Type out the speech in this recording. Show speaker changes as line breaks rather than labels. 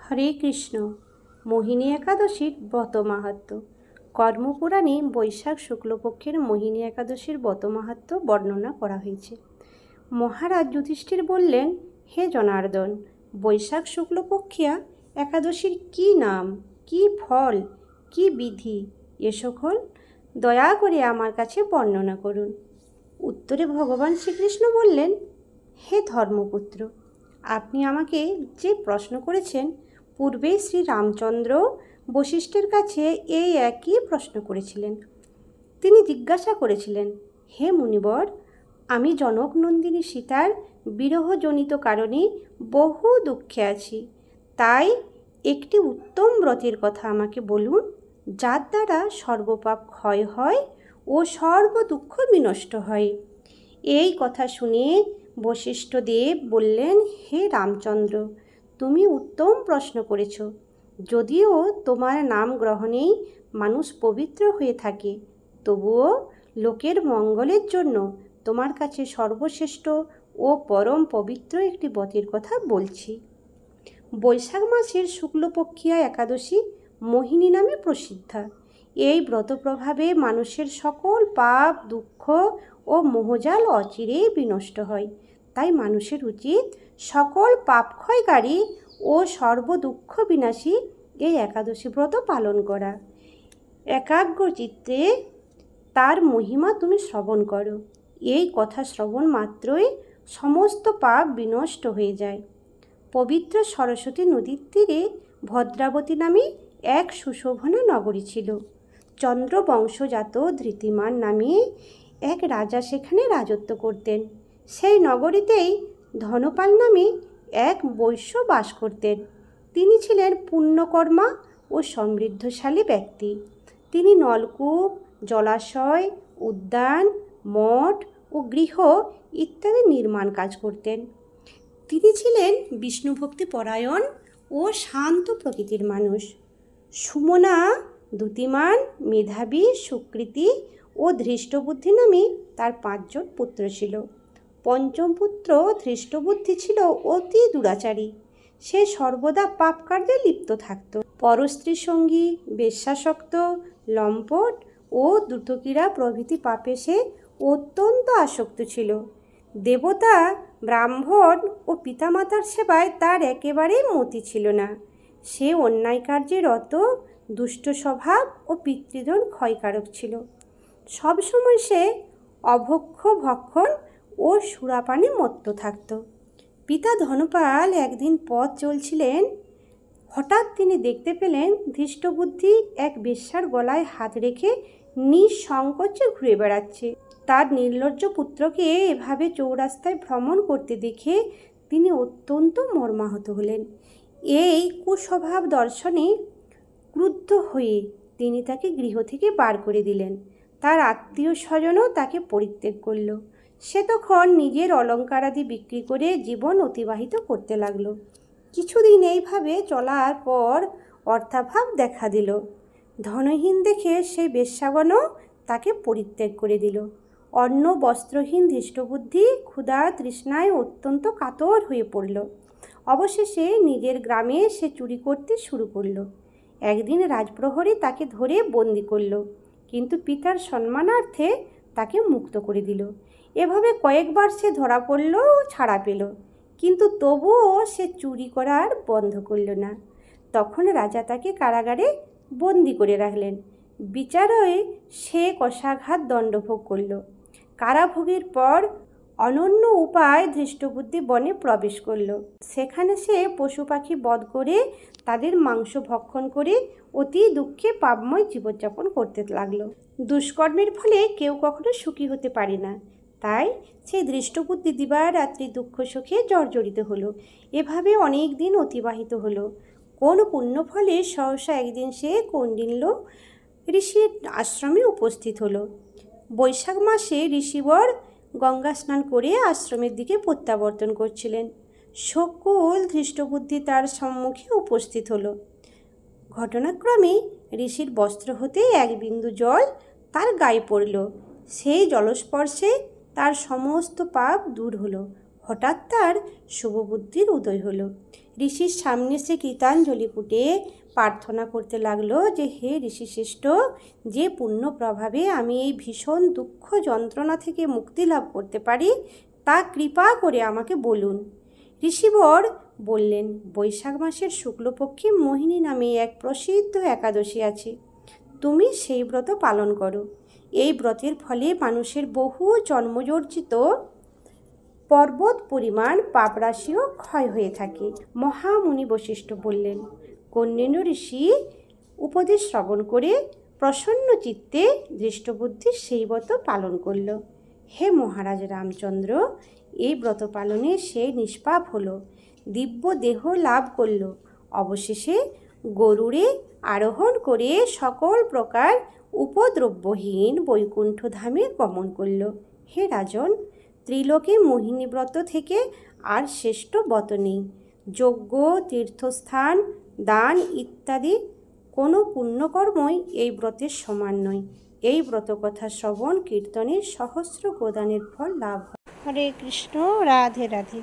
হরে কৃষ্ণ। মোহিনী একাদশীর ব্রত মাহাত্ম্য। কর্মপুরাণে বৈশাখ শুক্লপক্ষের মোহিনী একাদশীর ব্রত মাহাত্ম্য বর্ণনা করা হয়েছে। মহারাজ যুধিষ্ঠির বললেন, হে জনার্দন, বৈশাখ শুক্লপক্ষিয়া একাদশীর কি নাম, কি ফল, কি বিধি এ সকল দয়া করে আমার কাছে বর্ণনা করুন। উত্তরে ভগবান শ্রীকৃষ্ণ বললেন, হে ধর্মপুত্র, আপনি আমাকে যে প্রশ্ন করেছেন, পূর্বে শ্রী রামচন্দ্র বশিষ্ঠের কাছে এই একই প্রশ্ন করেছিলেন। তিনি জিজ্ঞাসা করেছিলেন, হে মুনিবর, আমি জনক নন্দিনী সীতার বিরহজনিত কারণে বহু দুঃখে আছি, তাই একটি উত্তম ব্রতের কথা আমাকে বলুন, যার দ্বারা সর্বপাপ ক্ষয় হয় ও সর্ব দুঃখ বিনষ্ট হয়। এই কথা শুনে বশিষ্ঠদেব বললেন, হে রামচন্দ্র, তুমি উত্তম প্রশ্ন করেছ। যদিও তোমার নাম গ্রহণেই মানুষ পবিত্র হয়ে থাকে, তবুও লোকের মঙ্গলের জন্য তোমার কাছে সর্বশ্রেষ্ঠ ও পরম পবিত্র একটি ব্রতের কথা বলছি। বৈশাখ মাসের শুক্লপক্ষিয়া একাদশী মোহিনী নামে প্রসিদ্ধা। এই ব্রত প্রভাবে মানুষের সকল পাপ, দুঃখ ও মোহজাল অচিরেই বিনষ্ট হয়। তাই মানুষের উচিত সকল পাপক্ষয়কারী ও সর্বদুঃখ বিনাশী এই একাদশী ব্রত পালন করা। একাগ্র চিত্তে তার মহিমা তুমি শ্রবণ করো। এই কথা শ্রবণ মাত্রই সমস্ত পাপ বিনষ্ট হয়ে যায়। পবিত্র সরস্বতী নদীর তীরে ভদ্রাবতী নামে এক সুশোভনা নগরী ছিল। চন্দ্রবংশজাত ধৃতিমান নামে এক রাজা সেখানে রাজত্ব করতেন। সেই নগরীতেই ধনপাল নামে এক বৈশ্য বাস করতেন। তিনি ছিলেন পুণ্যকর্মা ও সমৃদ্ধশালী ব্যক্তি। তিনি নলকূপ, জলাশয়, উদ্যান, মঠ ও গৃহ ইত্যাদি নির্মাণ কাজ করতেন। তিনি ছিলেন বিষ্ণুভক্তি পরায়ণ ও শান্ত প্রকৃতির মানুষ। সুমনা, দ্যুতিমান, মেধাবী, সুকৃতি ও ধৃষ্টবুদ্ধি নামে তার 5 জন পুত্র ছিল। পঞ্চম পুত্র ধৃষ্টবুদ্ধি ছিল অতি দুরাচারী। সে সর্বদা পাপ কার্যে লিপ্ত থাকত। পরস্ত্রী সঙ্গী, বেশ্যাসক্ত, লম্পট ও দ্রুতক্রীড়া প্রভৃতি পাপে সে অত্যন্ত আসক্ত ছিল। দেবতা, ব্রাহ্মণ ও পিতামাতার সেবায় তার একেবারেই মতি ছিল না। সে অন্যায় কার্যে রত, দুষ্ট স্বভাব ও পিতৃধন ক্ষয়কারক ছিল। সবসময় সে অভক্ষ ভক্ষণ ও সুরাপানে মত্ত থাকত। পিতা ধনপাল একদিন পথ চলছিলেন। হঠাৎ তিনি দেখতে পেলেন ধৃষ্টবুদ্ধি এক বেশ্যার গলায় হাত রেখে নিঃসংকোচে ঘুরে বেড়াচ্ছে। তার নির্লজ্জ পুত্রকে এভাবে চৌরাস্তায় ভ্রমণ করতে দেখে তিনি অত্যন্ত মর্মাহত হলেন। এই কুস্বভাব দর্শনে ক্রুদ্ধ হয়ে তিনি তাকে গৃহ থেকে বার করে দিলেন। তার আত্মীয় স্বজনও তাকে পরিত্যাগ করল। সে তখন নিজের অলঙ্কারাদি বিক্রি করে জীবন অতিবাহিত করতে লাগল। কিছুদিন এইভাবে চলার পর অর্থাভাব দেখা দিল। ধনহীন দেখে সেই বেশ্যাগণও তাকে পরিত্যাগ করে দিল। অন্ন বস্ত্রহীন ধৃষ্টবুদ্ধি ক্ষুধা তৃষ্ণায় অত্যন্ত কাতর হয়ে পড়ল। অবশেষে নিজের গ্রামে সে চুরি করতে শুরু করল। একদিন রাজপ্রহরী তাকে ধরে বন্দি করল, কিন্তু পিতার সম্মানার্থে তাকে মুক্ত করে দিল। এভাবে কয়েকবার সে ধরা পড়ল ও ছাড়া পেল, কিন্তু তবুও সে চুরি করার বন্ধ করল না। তখন রাজা তাকে কারাগারে বন্দি করে রাখলেন। বিচারে সে কষাঘাত দণ্ডভোগ করল। কারাভোগের পর অনন্য উপায় ধৃষ্টবুদ্ধি বনে প্রবেশ করল। সেখানে সে পশু পাখি বধ করে তাদের মাংস ভক্ষণ করে অতি দুঃখে পাপময় জীবনযাপন করতে লাগলো। দুষ্কর্মের ফলে কেউ কখনো সুখী হতে পারে না, তাই সে ধৃষ্টবুদ্ধি দিবারাত্রি দুঃখ সুখে জর্জরিত হলো। এভাবে অনেক দিন অতিবাহিত হলো। কোন পুণ্যফলে সহসা একদিন সে কৌণ্ডিন্য ঋষির আশ্রমে উপস্থিত হলো। বৈশাখ মাসে ঋষিবর গঙ্গা স্নান করে আশ্রমের দিকে প্রত্যাবর্তন করছিলেন। সকল ধৃষ্টবুদ্ধি তার সম্মুখে উপস্থিত হলো। ঘটনাক্রমে ঋষির বস্ত্র হতে এক বিন্দু জল তার গায়ে পড়ল। সেই জলস্পর্শে তার সমস্ত পাপ দূর হলো। হঠাৎ তার শুভবুদ্ধির উদয় হলো। ঋষির সামনে সে কৃতাঞ্জলি পুটে প্রার্থনা করতে লাগলো যে হে ঋষিশ্রেষ্ঠ, যে পুণ্য প্রভাবে আমি এই ভীষণ দুঃখ যন্ত্রণা থেকে মুক্তি লাভ করতে পারি তা কৃপা করে আমাকে বলুন। ঋষিবর বললেন, বৈশাখ মাসের শুক্লপক্ষে মোহিনী নামে এক প্রসিদ্ধ একাদশী আছে, তুমি সেই ব্রত পালন করো। এই ব্রতের ফলে মানুষের বহু জন্মজর্জিত পর্বত পরিমাণ পাপরাশিও ক্ষয় হয়ে থাকে। মহামুনি বশিষ্ঠ বললেন। কন্যেন ঋষি উপদেশ শ্রবণ করে প্রসন্ন চিত্তে দৃষ্টবুদ্ধি সেই ব্রত পালন করল। হে মহারাজ রামচন্দ্র, এই ব্রত পালনে সে নিষ্পাপ হলো, দিব্য দেহ লাভ করল। অবশেষে গরুড়ে আরোহণ করে সকল প্রকার উপদ্রব্যহীন বৈকুণ্ঠ ধামে গমন করল। হে রাজন, ত্রিলোকে মোহিনী ব্রত থেকে আর শ্রেষ্ঠ ব্রত নেই। যজ্ঞ, তীর্থস্থান, দান ইত্যাদি কোনো পুণ্যকর্মই এই ব্রতের সমান নয়। এই ব্রত কথা শ্রবণ কীর্তনের সহস্র গোদানের ফল লাভ হয়। হরে কৃষ্ণ, রাধে রাধে।